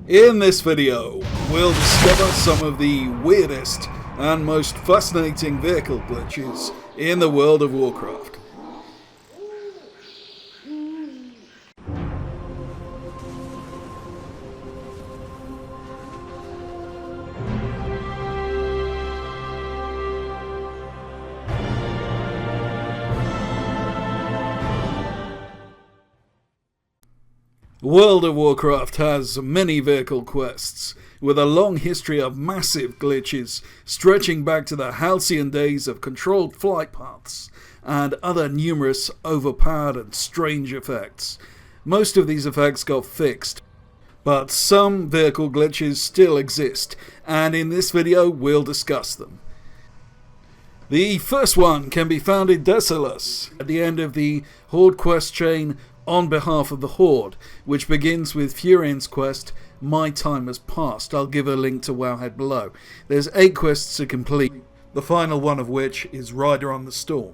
In this video, we'll discover some of the weirdest and most fascinating vehicle glitches in the world of Warcraft. World of Warcraft has many vehicle quests, with a long history of massive glitches stretching back to the halcyon days of controlled flight paths and other numerous overpowered and strange effects. Most of these effects got fixed, but some vehicle glitches still exist, and in this video we'll discuss them. The first one can be found in Desolace, at the end of the Horde quest chain on behalf of the Horde, which begins with Furian's quest, My Time Has Passed. I'll give a link to Wowhead below. There's 8 quests to complete, the final one of which is Rider on the Storm.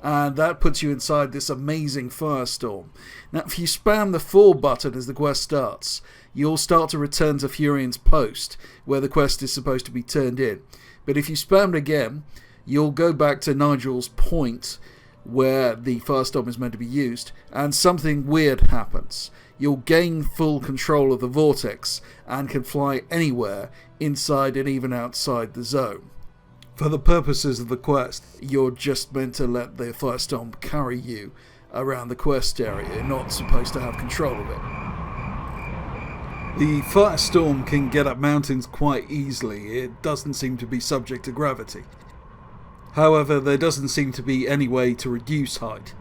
And that puts you inside this amazing firestorm. Now, if you spam the 4 button as the quest starts, you'll start to return to Furian's post, where the quest is supposed to be turned in. But if you spam it again, you'll go back to Nigel's point, where the firestorm is meant to be used, and something weird happens. You'll gain full control of the vortex and can fly anywhere inside and even outside the zone. For the purposes of the quest, you're just meant to let the firestorm carry you around the quest area. You're not supposed to have control of it. The firestorm can get up mountains quite easily. It doesn't seem to be subject to gravity. However, there doesn't seem to be any way to reduce height.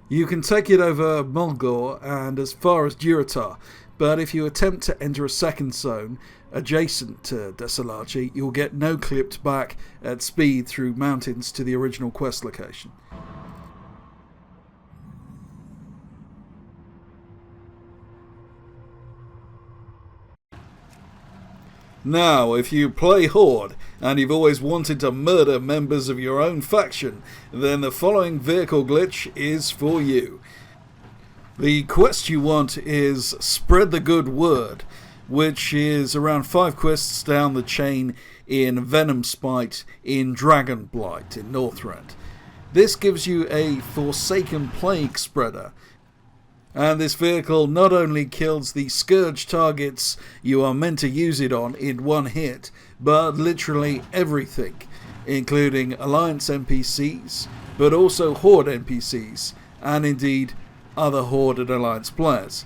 You can take it over Mulgore and as far as Durotar, but if you attempt to enter a second zone adjacent to Desolace, you'll get no-clipped back at speed through mountains to the original quest location. Now, if you play Horde, and you've always wanted to murder members of your own faction, then the following vehicle glitch is for you. The quest you want is Spread the Good Word, which is around 5 quests down the chain in Venom Spite in Dragonblight in Northrend. This gives you a Forsaken Plague Spreader, and this vehicle not only kills the Scourge targets you are meant to use it on in one hit, but literally everything, including Alliance NPCs, but also Horde NPCs, and indeed other Horde and Alliance players.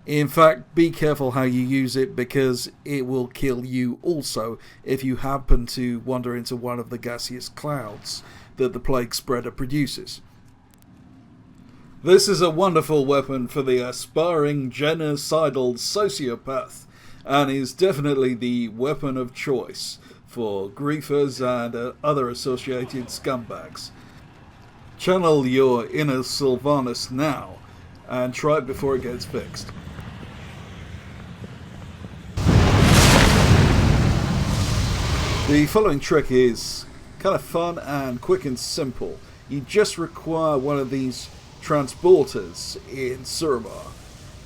In fact, be careful how you use it, because it will kill you also if you happen to wander into one of the gaseous clouds that the Plague Spreader produces. This is a wonderful weapon for the aspiring genocidal sociopath, and is definitely the weapon of choice for griefers and other associated scumbags. Channel your inner Sylvanas now, and try it before it gets fixed. The following trick is kind of fun and quick and simple. You just require one of these transporters in Suramar.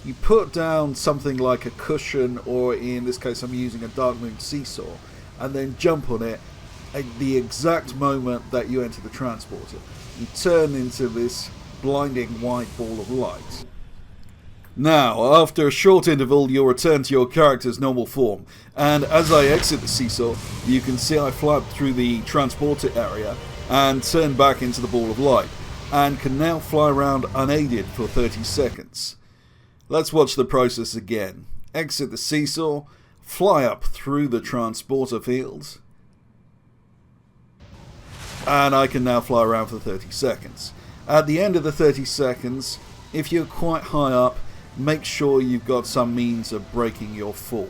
You put down something like a cushion, or in this case I'm using a Darkmoon seesaw, and then jump on it at the exact moment that you enter the transporter. You turn into this blinding white ball of light. Now, after a short interval, you'll return to your character's normal form, and as I exit the seesaw, you can see I fly up through the transporter area and turn back into the ball of light, and can now fly around unaided for 30 seconds. Let's watch the process again. Exit the seesaw, fly up through the transporter fields, and I can now fly around for 30 seconds. At the end of the 30 seconds, if you're quite high up, make sure you've got some means of breaking your fall.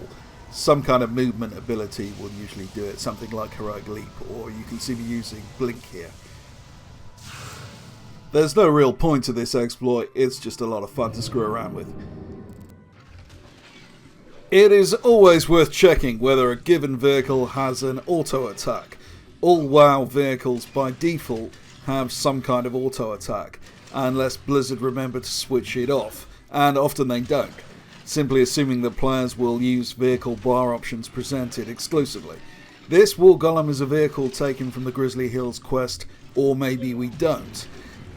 Some kind of movement ability will usually do it, something like Heroic Leap, or you can see me using Blink here. There's no real point to this exploit, it's just a lot of fun to screw around with. It is always worth checking whether a given vehicle has an auto attack. All WoW vehicles by default have some kind of auto attack, unless Blizzard remember to switch it off, and often they don't. simply assuming that players will use vehicle bar options presented exclusively. This War Golem is a vehicle taken from the Grizzly Hills quest, or maybe we don't,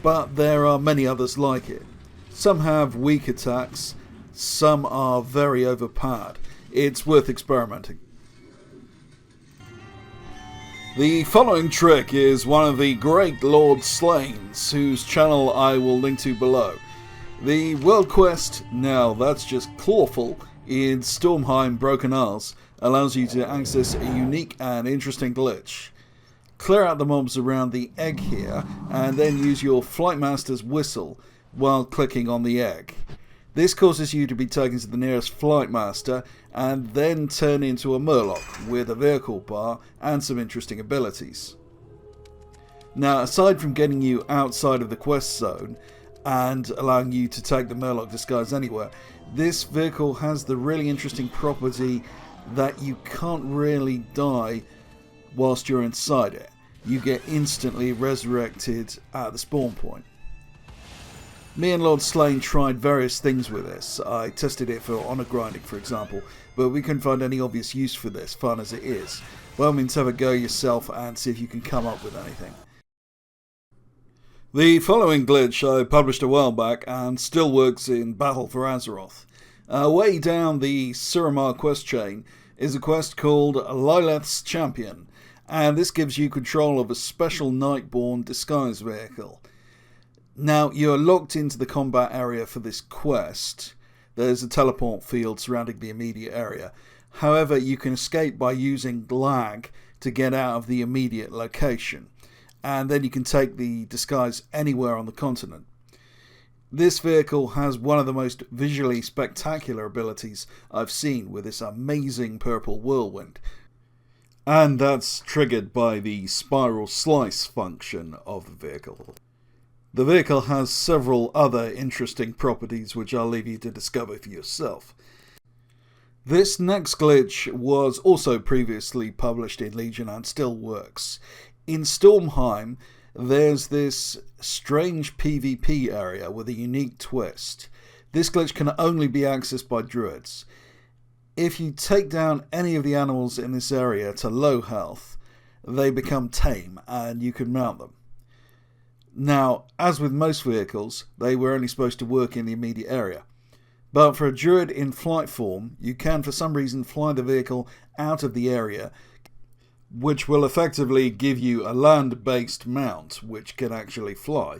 but there are many others like it. Some have weak attacks, some are very overpowered. It's worth experimenting. The following trick is one of the great Lord Slains, whose channel I will link to below. The World Quest, now that's just clawful, in Stormheim Broken Isles, allows you to access a unique and interesting glitch. Clear out the mobs around the egg here, and then use your Flightmaster's whistle while clicking on the egg. This causes you to be taken to the nearest Flightmaster, and then turn into a Murloc with a vehicle bar and some interesting abilities. Now, aside from getting you outside of the quest zone, and allowing you to take the Murloc disguise anywhere, this vehicle has the really interesting property that you can't really die whilst you're inside it. You get instantly resurrected at the spawn point. Me and Lord Slain tried various things with this. I tested it for honour grinding, for example, but we couldn't find any obvious use for this, fun as it is. By all means, have a go yourself and see if you can come up with anything. The following glitch I published a while back and still works in Battle for Azeroth. Way down the Suramar quest chain is a quest called Lilith's Champion, and this gives you control of a special Nightborn disguise vehicle. Now, you're locked into the combat area for this quest. There's a teleport field surrounding the immediate area. However, you can escape by using lag to get out of the immediate location, and then you can take the disguise anywhere on the continent. This vehicle has one of the most visually spectacular abilities I've seen with this amazing purple whirlwind, and that's triggered by the spiral slice function of the vehicle. The vehicle has several other interesting properties which I'll leave you to discover for yourself. This next glitch was also previously published in Legion and still works. In Stormheim, there's this strange PvP area with a unique twist. This glitch can only be accessed by Druids. If you take down any of the animals in this area to low health, they become tame and you can mount them. Now, as with most vehicles, they were only supposed to work in the immediate area. But for a Druid in flight form, you can for some reason fly the vehicle out of the area, which will effectively give you a land-based mount which can actually fly.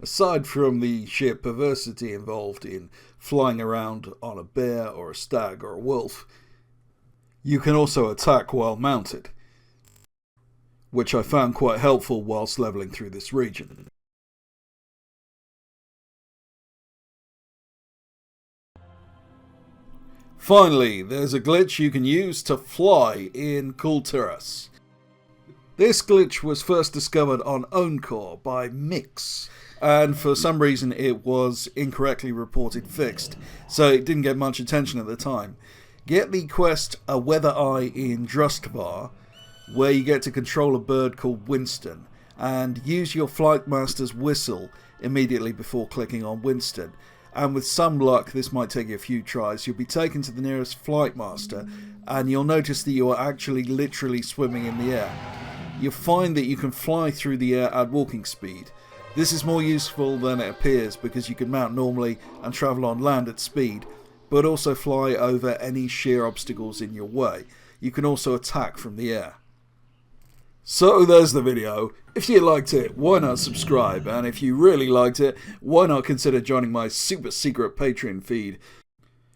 Aside from the sheer perversity involved in flying around on a bear or a stag or a wolf, you can also attack while mounted, which I found quite helpful whilst levelling through this region. Finally, there's a glitch you can use to fly in Kul'Tiras. This glitch was first discovered on Owncore by Mix, and for some reason it was incorrectly reported fixed, so it didn't get much attention at the time. Get the quest A Weather Eye in Drustvar, where you get to control a bird called Winston, and use your Flightmaster's whistle immediately before clicking on Winston. And with some luck, this might take you a few tries, you'll be taken to the nearest Flightmaster, and you'll notice that you are actually literally swimming in the air. You'll find that you can fly through the air at walking speed. This is more useful than it appears because you can mount normally and travel on land at speed, but also fly over any sheer obstacles in your way. You can also attack from the air. So there's the video. If you liked it, why not subscribe? And if you really liked it, why not consider joining my super secret Patreon feed,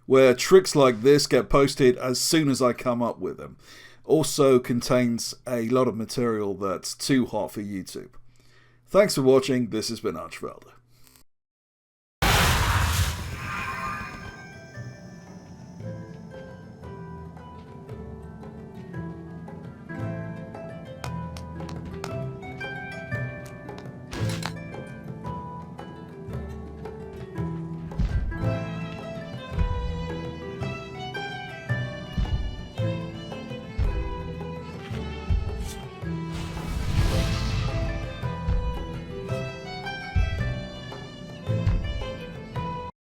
where tricks like this get posted as soon as I come up with them. Also contains a lot of material that's too hot for YouTube. Thanks for watching. This has been Archvelder.